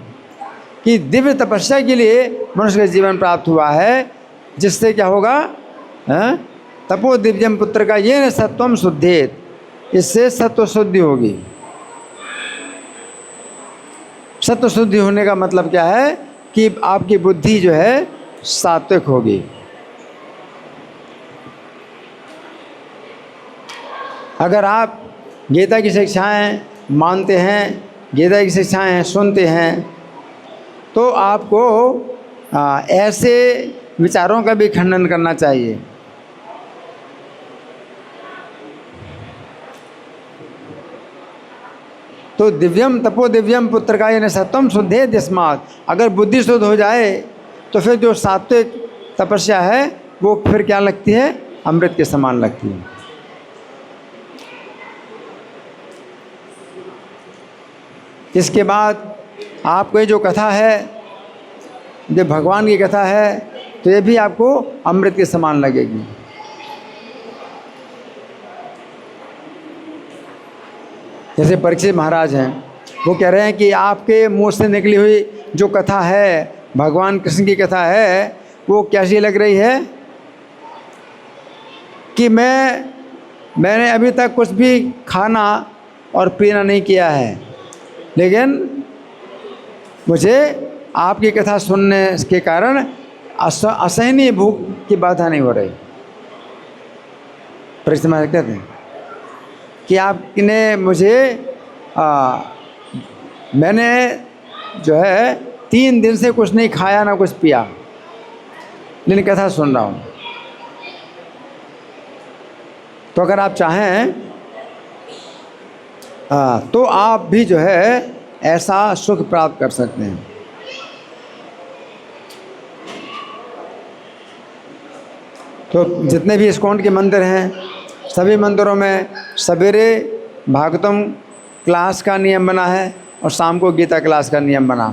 कि दिव्य तपस्या के लिए मनुष्य का जीवन प्राप्त हुआ है, जिससे क्या होगा, तपो दिव्यम पुत्र का ये न सत्वम शुद्धेत, इससे सत्व शुद्धि होगी। सत्व शुद्धि होने का मतलब क्या है कि आपकी बुद्धि जो है सात्विक होगी। अगर आप गीता की शिक्षाएं मानते हैं, गीता की शिक्षाएं सुनते हैं, तो आपको ऐसे विचारों का भी खंडन करना चाहिए। तो दिव्यम तपो दिव्यम पुत्र का ये न सत्वम शुद्धे यस्मात्, अगर बुद्धि शुद्ध हो जाए तो फिर जो सात्विक तपस्या है वो फिर क्या लगती है, अमृत के समान लगती है। इसके बाद आपको ये जो कथा है, जो भगवान की कथा है, तो ये भी आपको अमृत के समान लगेगी। जैसे परीक्षित महाराज हैं, वो कह रहे हैं कि आपके मुंह से निकली हुई जो कथा है, भगवान कृष्ण की कथा है, वो कैसी लग रही है कि मैंने अभी तक कुछ भी खाना और पीना नहीं किया है, लेकिन मुझे आपकी कथा सुनने के कारण असहनीय भूख की बाधा नहीं हो रही। परीक्षित महाराज कहते हैं कि आपने मुझे मैंने जो है 3 दिन से कुछ नहीं खाया ना कुछ पिया, लेकिन कथा सुन रहा हूँ। तो अगर आप चाहें तो आप भी जो है ऐसा सुख प्राप्त कर सकते हैं। तो जितने भी इस्कॉन के मंदिर हैं, सभी मंदिरों में सवेरे भागवतम क्लास का नियम बना है और शाम को गीता क्लास का नियम बना।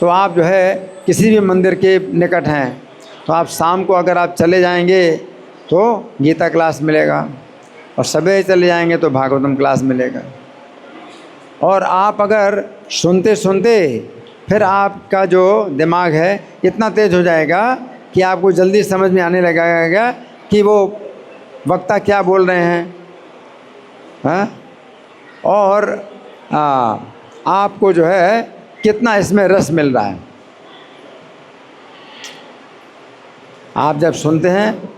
तो आप जो है किसी भी मंदिर के निकट हैं तो आप शाम को अगर आप चले जाएंगे तो गीता क्लास मिलेगा, और सवेरे चले जाएंगे तो भागवतम क्लास मिलेगा। और आप अगर सुनते सुनते फिर आपका जो दिमाग है इतना तेज़ हो जाएगा कि आपको जल्दी समझ में आने लगेगा कि वो वक्ता क्या बोल रहे हैं, हाँ? और आपको जो है कितना इसमें रस मिल रहा है। आप जब सुनते हैं,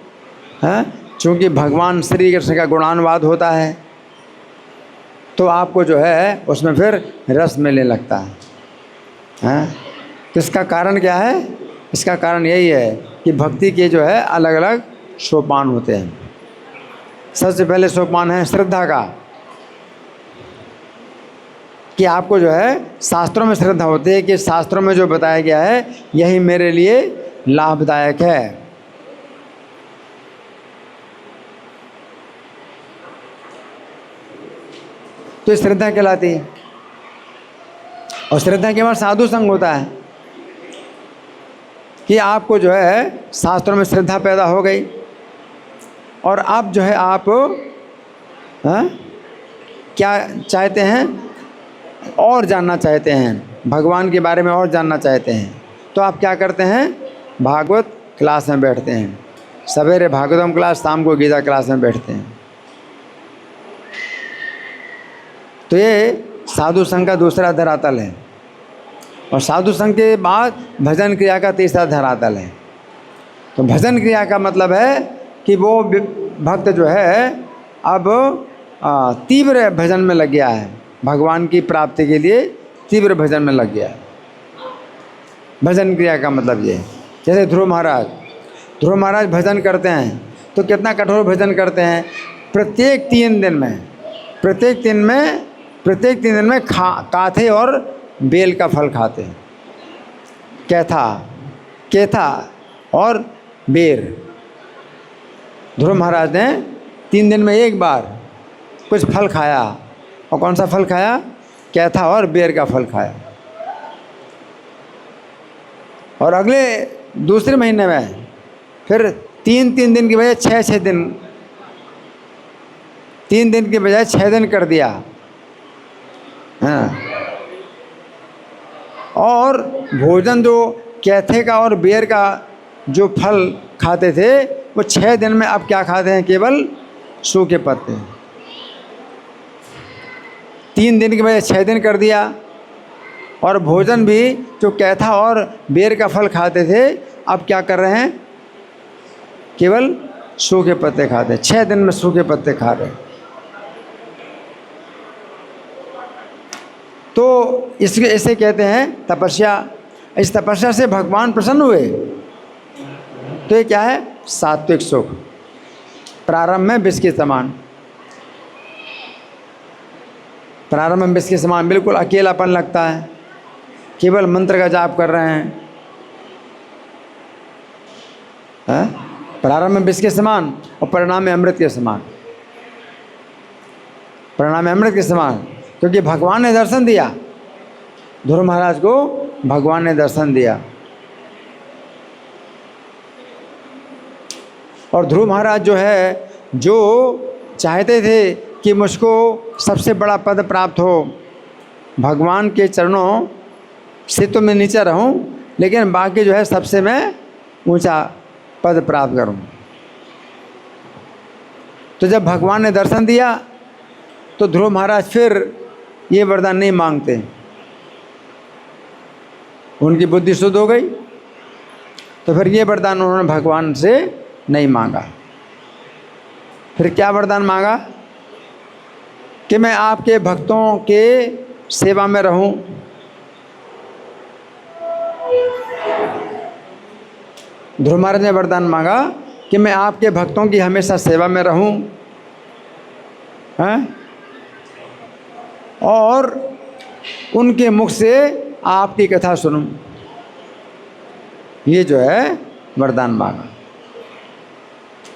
हाँ, चूँकि भगवान श्री कृष्ण का गुणानुवाद होता है, तो आपको जो है उसमें फिर रस मिलने लगता है, हाँ? तो इसका कारण क्या है? इसका कारण यही है कि भक्ति के जो है अलग अलग सोपान होते हैं। सबसे पहले सोपान है श्रद्धा का, कि आपको जो है शास्त्रों में श्रद्धा होती है कि शास्त्रों में जो बताया गया है यही मेरे लिए लाभदायक है। तो श्रद्धा कहलाती है। और श्रद्धा के बाद साधु संग होता है कि आपको जो है शास्त्रों में श्रद्धा पैदा हो गई और अब जो है आप क्या चाहते हैं, और जानना चाहते हैं, भगवान के बारे में और जानना चाहते हैं, तो आप क्या करते हैं, भागवत क्लास में बैठते हैं। सवेरे भागवतम क्लास, शाम को गीता क्लास में बैठते हैं। तो ये साधु संघ का दूसरा धरातल है। और साधु संघ के बाद भजन क्रिया का तीसरा धरातल है। तो भजन क्रिया का मतलब है कि वो भक्त जो है अब तीव्र भजन में लग गया है, भगवान की प्राप्ति के लिए तीव्र भजन में लग गया है। भजन क्रिया का मतलब ये है। जैसे ध्रुव महाराज भजन करते हैं तो कितना कठोर भजन करते हैं। प्रत्येक तीन दिन में काथे और बेल का फल खाते हैं। केथा और बेर। ध्रुव महाराज ने 3 दिन में एक बार कुछ फल खाया। और कौन सा फल खाया? केथा और बेर का फल खाया। और अगले दूसरे महीने में फिर 3 दिन की बजाय 6 दिन, 3 दिन की बजाय 6 दिन कर दिया। हाँ। और भोजन जो कैथे का और बेर का जो फल खाते थे वो 6 दिन में अब क्या खाते हैं, केवल सूखे पत्ते। 3 दिन के बजाय 6 दिन कर दिया। और भोजन भी जो कैथा और बेर का फल खाते थे अब क्या कर रहे हैं, केवल सूखे पत्ते खाते हैं। 6 दिन में सूखे पत्ते खा रहे हैं। तो इसके इसे कहते हैं तपस्या। इस तपस्या से भगवान प्रसन्न हुए। तो ये क्या है, सात्विक सुख। प्रारंभ में विष के समान, प्रारंभ में विष के समान, बिल्कुल अकेलापन लगता है, केवल मंत्र का जाप कर रहे हैं। प्रारंभ में विष के समान और परिणाम में अमृत के समान। परिणाम में अमृत के समान, क्योंकि भगवान ने दर्शन दिया। ध्रुव महाराज को भगवान ने दर्शन दिया। और ध्रुव महाराज जो है, जो चाहते थे कि मुझको सबसे बड़ा पद प्राप्त हो, भगवान के चरणों से तो मैं नीचे रहूं, लेकिन बाकी जो है सबसे मैं ऊंचा पद प्राप्त करूं। तो जब भगवान ने दर्शन दिया तो ध्रुव महाराज फिर ये वरदान नहीं मांगते। उनकी बुद्धि शुद्ध हो गई, तो फिर ये वरदान उन्होंने भगवान से नहीं मांगा। फिर क्या वरदान मांगा, कि मैं आपके भक्तों के सेवा में रहूं। ध्रुव महाराज ने वरदान मांगा कि मैं आपके भक्तों की हमेशा सेवा में रहूं, हैं? और उनके मुख से आपकी कथा सुनूं। ये जो है वरदान मांगा।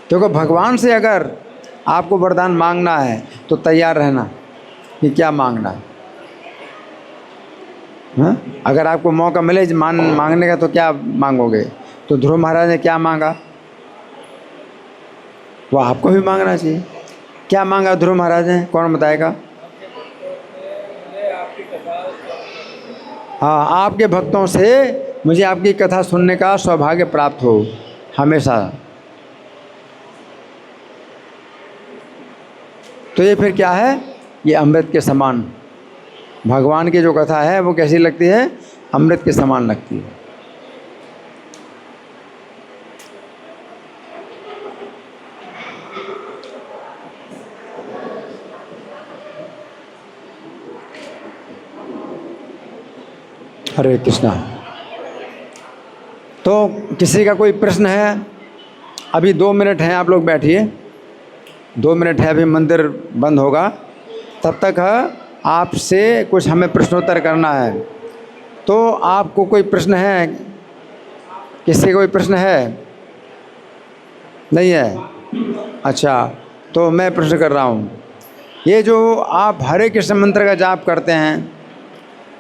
क्योंकि भगवान से अगर आपको वरदान मांगना है तो तैयार रहना कि क्या मांगना है। हाँ? अगर आपको मौका मिले मांगने का तो क्या मांगोगे। तो ध्रुव महाराज ने क्या मांगा, वो आपको भी मांगना चाहिए। क्या मांगा ध्रुव महाराज ने, कौन बताएगा। हाँ, आपके भक्तों से मुझे आपकी कथा सुनने का सौभाग्य प्राप्त हो हमेशा। तो ये फिर क्या है, ये अमृत के समान। भगवान की जो कथा है वो कैसी लगती है, अमृत के समान लगती है। हरे कृष्णा। तो किसी का कोई प्रश्न है, अभी 2 मिनट हैं, आप लोग बैठिए। 2 मिनट है, अभी मंदिर बंद होगा, तब तक आपसे कुछ हमें प्रश्नोत्तर करना है। तो आपको कोई प्रश्न है, किसी कोई प्रश्न है, नहीं है। अच्छा, तो मैं प्रश्न कर रहा हूँ। ये जो आप हरे कृष्ण मंत्र का जाप करते हैं,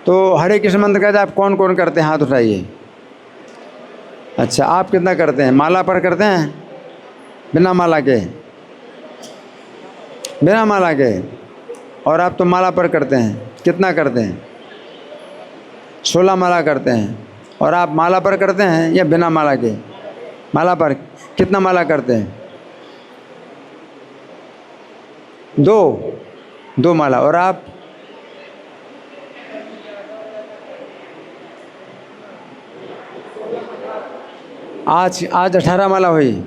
तो हरे कृष्ण मंत्र का जाप कौन कौन करते हैं, हाथ उठाइए। अच्छा, आप कितना करते हैं, माला पर करते हैं, बिना माला के, बिना माला के। और आप तो माला पर करते हैं, कितना करते हैं, 16 माला करते हैं। और आप माला पर करते हैं या बिना माला के, माला पर कितना माला करते हैं, 2 माला। और आप आज 18 माला हुई।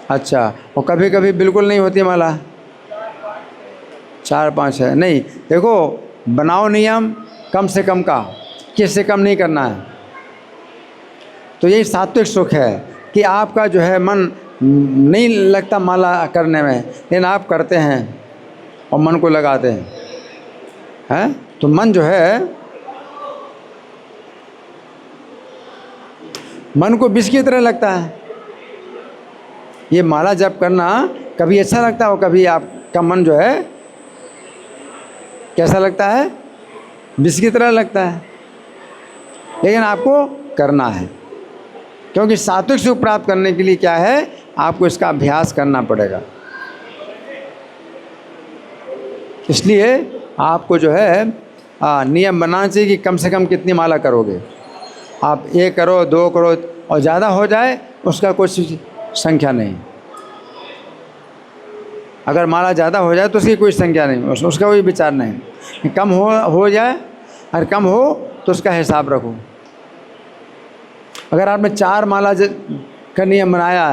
अच्छा, और कभी कभी बिल्कुल नहीं होती माला, 4-5 है। नहीं, देखो, बनाओ नियम कम से कम का, किससे कम नहीं करना है। तो यही सात्विक सुख है कि आपका जो है मन नहीं लगता माला करने में, लेकिन आप करते हैं और मन को लगाते हैं। तो मन जो है, मन को विष की तरह लगता है। ये माला जप करना कभी अच्छा लगता है और कभी आपका मन जो है कैसा लगता है, विष की तरह लगता है। लेकिन आपको करना है, क्योंकि सात्विक सुख प्राप्त करने के लिए क्या है, आपको इसका अभ्यास करना पड़ेगा। इसलिए आपको जो है नियम बनाना चाहिए कि कम से कम कितनी माला करोगे। आप 1 करो, 2 करो, और ज़्यादा हो जाए उसका कोई संख्या नहीं। अगर माला ज़्यादा हो जाए तो उसकी कोई संख्या नहीं, उसका कोई विचार नहीं। कम हो जाए, और कम हो तो उसका हिसाब रखो। अगर आपने 4 माला का नियम बनाया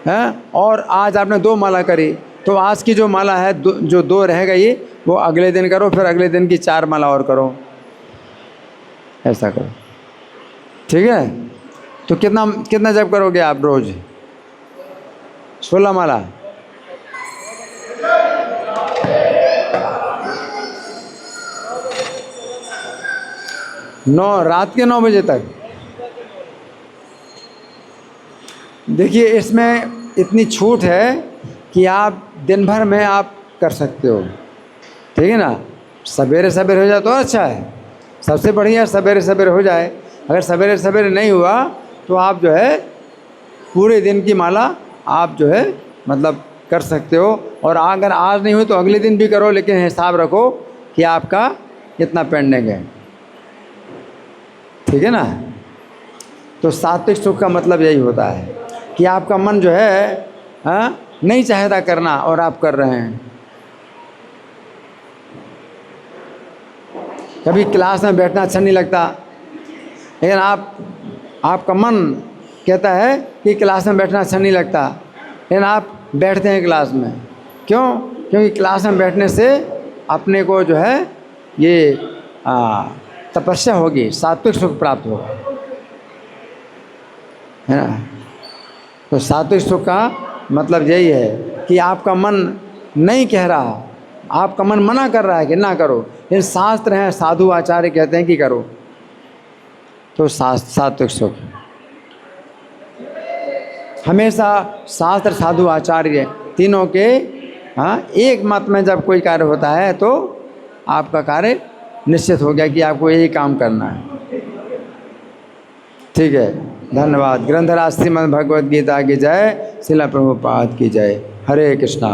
है और आज आपने 2 माला करी, तो आज की जो माला है जो 2 रह गई वो अगले दिन करो, फिर अगले दिन की 4 माला और करो, ऐसा करो। ठीक है? तो कितना जप करोगे आप रोज? 16 माला। रात के 9 बजे तक। देखिए, इसमें इतनी छूट है कि आप दिन भर में आप कर सकते हो। ठीक है ना? सवेरे सवेरे हो जाए तो अच्छा है, सबसे बढ़िया सवेरे सवेरे हो जाए। अगर सवेरे सवेरे नहीं हुआ तो आप जो है पूरे दिन की माला आप जो है मतलब कर सकते हो। और अगर आज नहीं हुई तो अगले दिन भी करो, लेकिन हिसाब रखो कि आपका कितना पेंडिंग है। ठीक है ना? तो सात्विक सुख का मतलब यही होता है कि आपका मन जो है नहीं चाहता करना और आप कर रहे हैं। कभी क्लास में बैठना अच्छा नहीं लगता, लेकिन आपका मन कहता है कि क्लास में बैठना अच्छा नहीं लगता, लेकिन आप बैठते हैं क्लास में। क्यों? क्योंकि क्लास में बैठने से अपने को जो है ये तपस्या होगी, सात्विक सुख प्राप्त होगा, है ना? तो सात्विक सुख का मतलब यही है कि आपका मन नहीं कह रहा, आपका मन मना कर रहा है कि ना करो, लेकिन शास्त्र हैं, साधु आचार्य कहते हैं कि करो, तो सात्विक सुख। हमेशा शास्त्र, साधु, आचार्य तीनों के एक मत में जब कोई कार्य होता है तो आपका कार्य निश्चित हो गया कि आपको यही काम करना है। ठीक है, धन्यवाद। ग्रंथराज श्रीमद् भगवद गीता की जय, श्रील प्रभुपाद की जय। हरे कृष्णा।